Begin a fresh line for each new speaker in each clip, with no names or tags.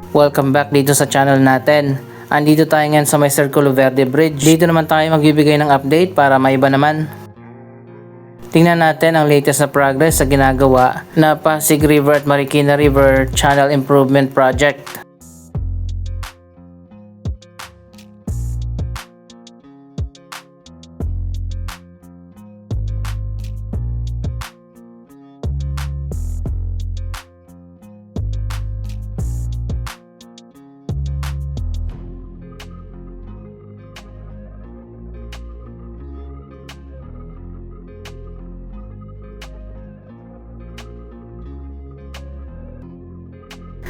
Welcome back dito sa channel natin. Andito tayo ngayon sa may Circulo Verde Bridge. Dito naman tayo magbibigay ng update para maiba naman. Tingnan natin ang latest na progress sa ginagawa na Pasig River at Marikina River Channel Improvement Project.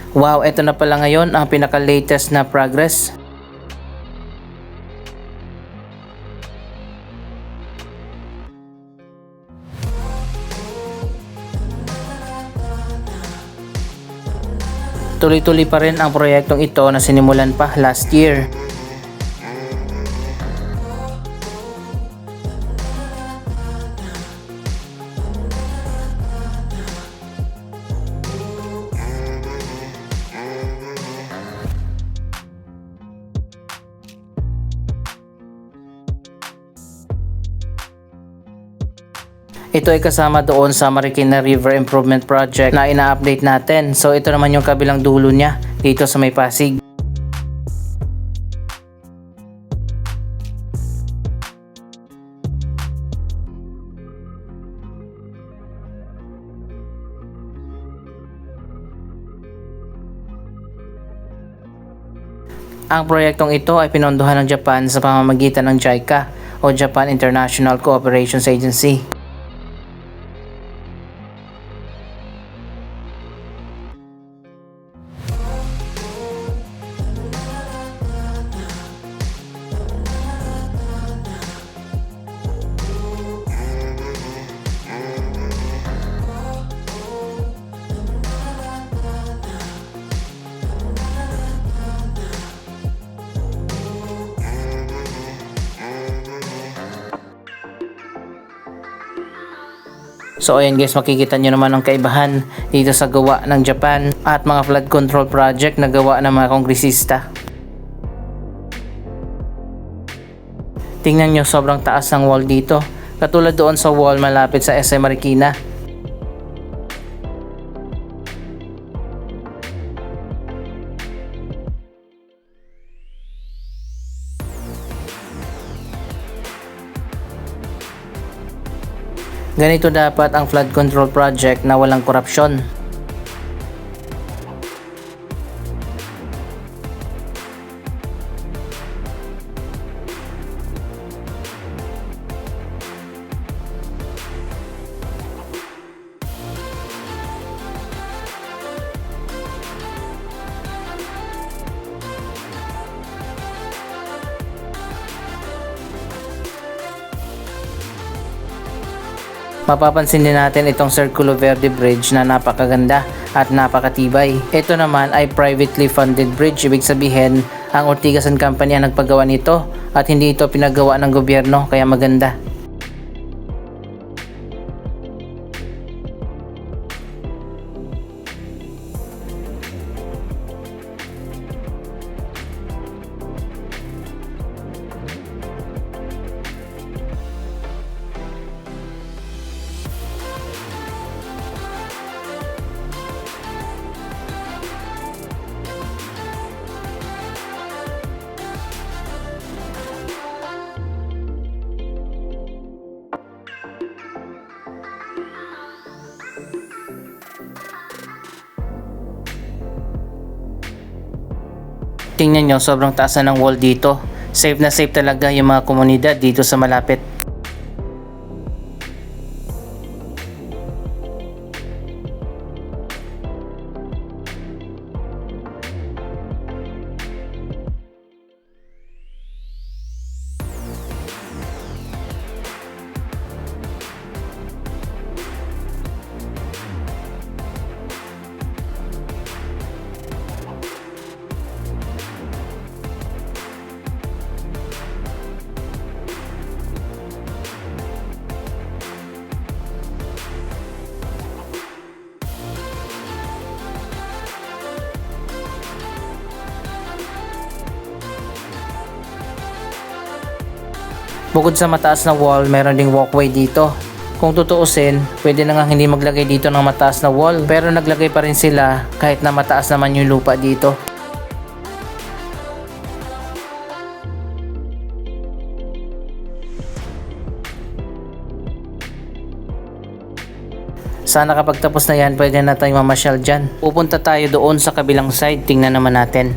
Wow, ito na pala ngayon ang pinaka-latest na progress. Tuloy-tuloy pa rin ang proyektong ito na sinimulan pa last year. Ito ay kasama doon sa Marikina River Improvement Project na ina-update natin. So ito naman yung kabilang dulo niya dito sa may Pasig. Ang proyektong ito ay pinondohan ng Japan sa pamamagitan ng JICA o Japan International Cooperation Agency. So ayan guys, makikita nyo naman ang kaibahan dito sa gawa ng Japan at mga flood control project na gawa ng mga kongresista. Tingnan nyo, sobrang taas ng wall dito. Katulad doon sa wall malapit sa SM Marikina. Ganito dapat ang flood control project na walang korupsyon. Mapapansin din natin itong Circulo Verde Bridge na napakaganda at napakatibay. Ito naman ay privately funded bridge, ibig sabihin ang Ortigas and Company ang nagpagawa nito at hindi ito pinagawa ng gobyerno, kaya maganda. Tingnan nyo, sobrang taas na ng wall dito. Safe na safe talaga yung mga komunidad dito sa malapit. Bukod sa mataas na wall, meron ding walkway dito. Kung tutuusin, pwede na nga hindi maglagay dito ng mataas na wall, pero naglagay pa rin sila kahit na mataas naman yung lupa dito. Sana kapag tapos na yan, pwede na tayong mamasyal dyan. Pupunta tayo doon sa kabilang side, tingnan naman natin.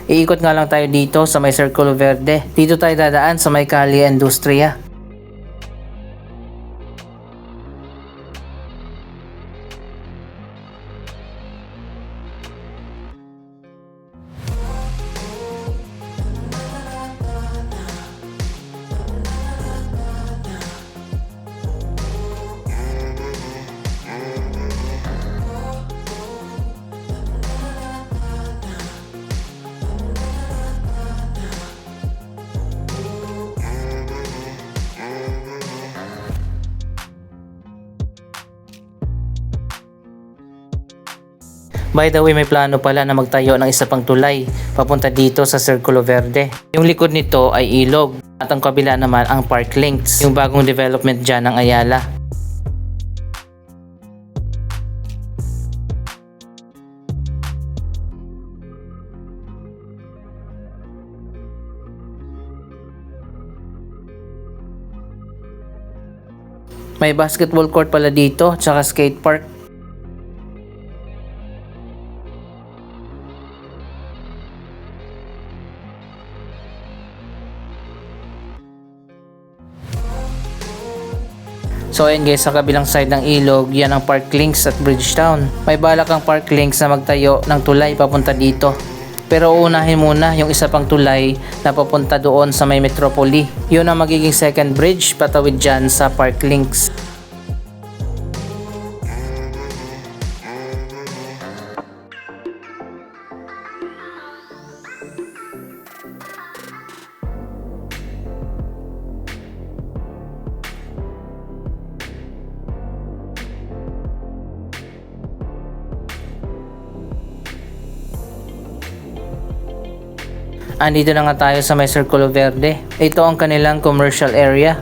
Iikot nga lang tayo dito sa may Circulo Verde. Dito tayo dadaan sa may Calle Industria. By the way, may plano pala na magtayo ng isa pang tulay papunta dito sa Circulo Verde. Yung likod nito ay ilog at ang kabila naman ang Park Links, yung bagong development dyan ng Ayala. May basketball court pala dito, tsaka skate park. So ayun guys, sa kabilang side ng ilog, yan ang Park Links at Bridgetown. May balak ang Park Links na magtayo ng tulay papunta dito. Pero uunahin muna yung isa pang tulay na papunta doon sa may Metropoli. Yun ang magiging second bridge patawid dyan sa Park Links. Andito na nga tayo sa may Circulo Verde. Ito ang kanilang commercial area.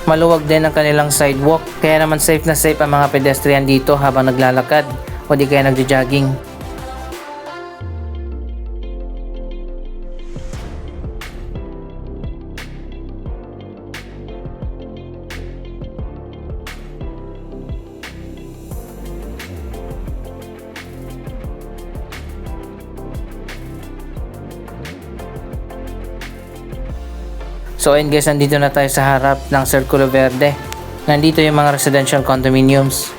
Maluwag din ang kanilang sidewalk, kaya naman safe na safe ang mga pedestrian dito habang naglalakad o di kaya nagjo-jogging. So ayun guys, nandito na tayo sa harap ng Circulo Verde. Nandito yung mga residential condominiums.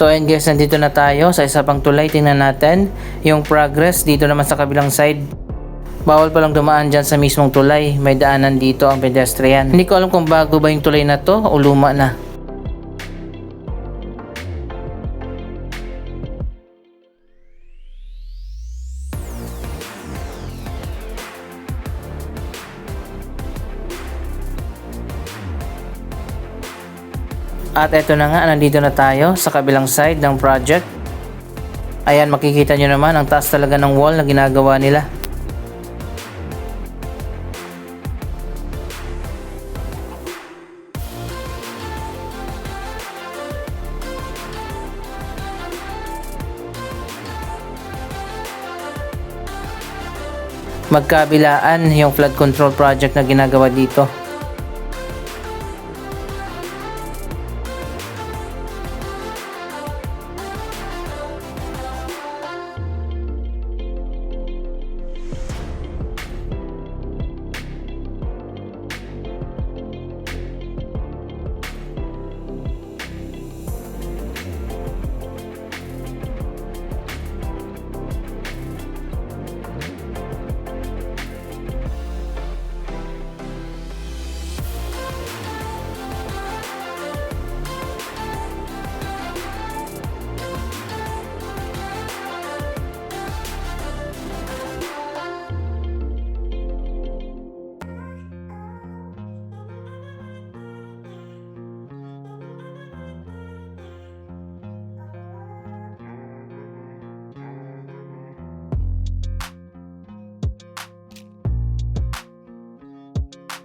So ayun guys, nandito na tayo sa isa pang tulay. Tingnan natin yung progress dito naman sa kabilang side. Bawal palang dumaan dyan sa mismong tulay. May daanan dito ang pedestrian. Hindi ko alam kung bago ba yung tulay na to o luma na. At eto na nga, nandito na tayo sa kabilang side ng project. Ayan, makikita nyo naman ang taas talaga ng wall na ginagawa nila. Magkabilaan yung flood control project na ginagawa dito.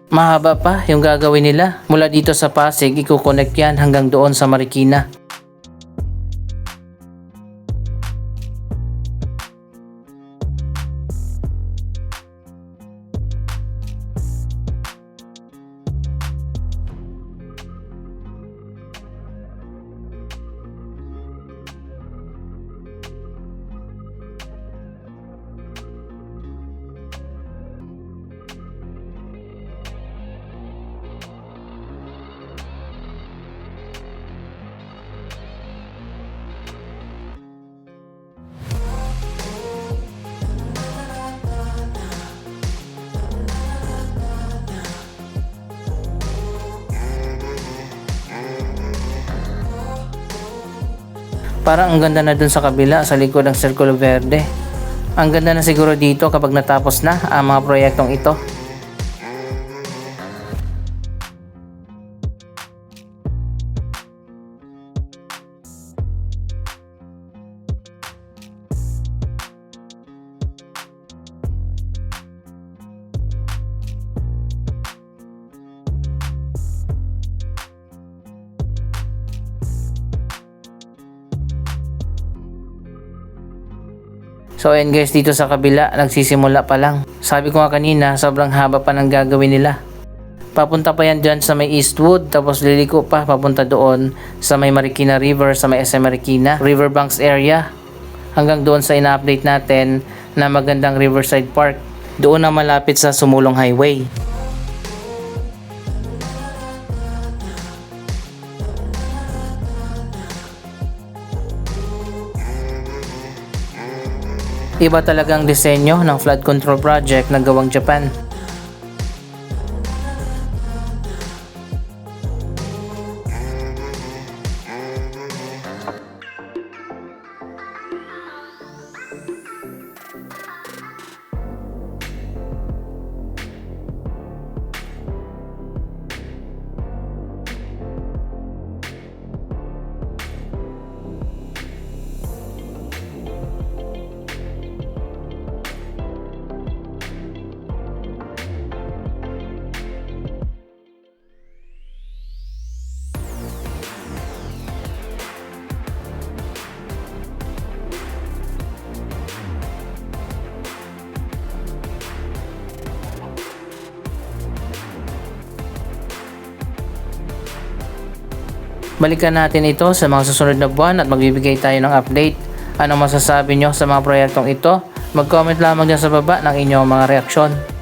Mahaba pa yung gagawin nila. Mula dito sa Pasig, iko-connect yan hanggang doon sa Marikina. Parang ang ganda na dun sa kabila, sa likod ng Circulo Verde. Ang ganda na siguro dito kapag natapos na ang mga proyektong ito. So ayan guys, dito sa kabila, nagsisimula pa lang. Sabi ko nga kanina, sobrang haba pa ng gagawin nila. Papunta pa yan dyan sa may Eastwood, tapos liliko pa papunta doon sa may Marikina River, sa may SM Marikina, Riverbanks area. Hanggang doon sa ina-update natin na magandang Riverside Park. Doon na malapit sa Sumulong Highway. Iba talagang disenyo ng flood control project na gawang Japan. Balikan natin ito sa mga susunod na buwan at magbibigay tayo ng update. Anong masasabi nyo sa mga proyektong ito? Mag-comment lamang dyan sa baba ng inyong mga reaksyon.